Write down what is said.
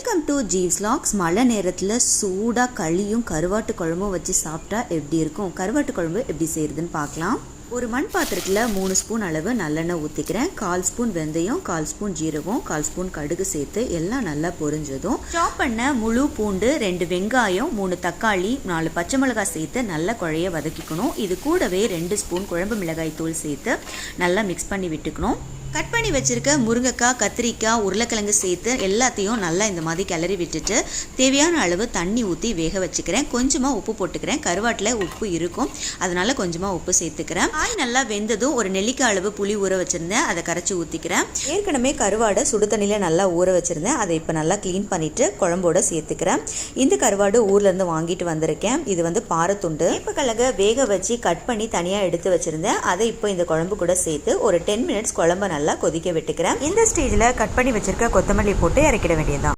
Welcome to Jeeves vlogs. மழை நேரத்தில் சூடாக களியும் கருவாட்டு குழம்பும் வச்சு சாப்பிட்டா எப்படி இருக்கும்? கருவாட்டு குழம்பு எப்படி செய்யறதுன்னு பார்க்கலாம். ஒரு மண் பாத்திரத்தில் 3 ஸ்பூன் அளவு நல்லெண்ணெய் ஊற்றிக்கிறேன். 1/4 ஸ்பூன் வெந்தயம், 1/4 ஸ்பூன் ஜீரகம், 1/4 ஸ்பூன் கடுகு சேர்த்து எல்லாம் நல்லா பொரிஞ்சதும் சாப் பண்ண முழு பூண்டு, 2 வெங்காயம், 3 தக்காளி, 4 பச்சை மிளகாய் சேர்த்து நல்லா குழைய வதக்கிக்கணும். இது கூடவே 2 ஸ்பூன் குழம்பு மிளகாய் தூள் சேர்த்து நல்லா மிக்ஸ் பண்ணி விட்டுக்கணும். கட் பண்ணி வச்சுருக்க முருங்கைக்காய், கத்திரிக்காய், உருளைக்கிழங்கு சேர்த்து எல்லாத்தையும் நல்லா இந்த மாதிரி கிளறி விட்டுட்டு தேவையான அளவு தண்ணி ஊற்றி வேக வச்சுக்கிறேன். கொஞ்சமாக உப்பு போட்டுக்கிறேன். கருவாட்டில் உப்பு இருக்கும், அதனால் கொஞ்சமாக உப்பு சேர்த்துக்கிறேன். காய் நல்லா வெந்ததும் ஒரு நெல்லிக்காய் அளவு புளி ஊற வச்சுருந்தேன், அதை கரைச்சி ஊற்றிக்கிறேன். ஏற்கனவே கருவாடை சுடு தண்ணியில் நல்லா ஊற வச்சுருந்தேன், அதை இப்போ நல்லா க்ளீன் பண்ணிவிட்டு குழம்போட சேர்த்துக்கிறேன். இந்த கருவாடு ஊர்லேருந்து வாங்கிட்டு வந்திருக்கேன். இது பாரத்துண்டு. வேப்பக்கிழங்கை வேக வச்சு கட் பண்ணி தனியாக எடுத்து வச்சுருந்தேன். அதை இப்போ இந்த குழம்பு கூட சேர்த்து ஒரு 10 மினிட்ஸ் குழம்பு நல்லா கொதிக்க விட்டுக்கிறேன். இந்த ஸ்டேஜில் கட் பண்ணி வச்சிருக்க கொத்தமல்லி போட்டு இறக்கிட வேண்டியதுதான்.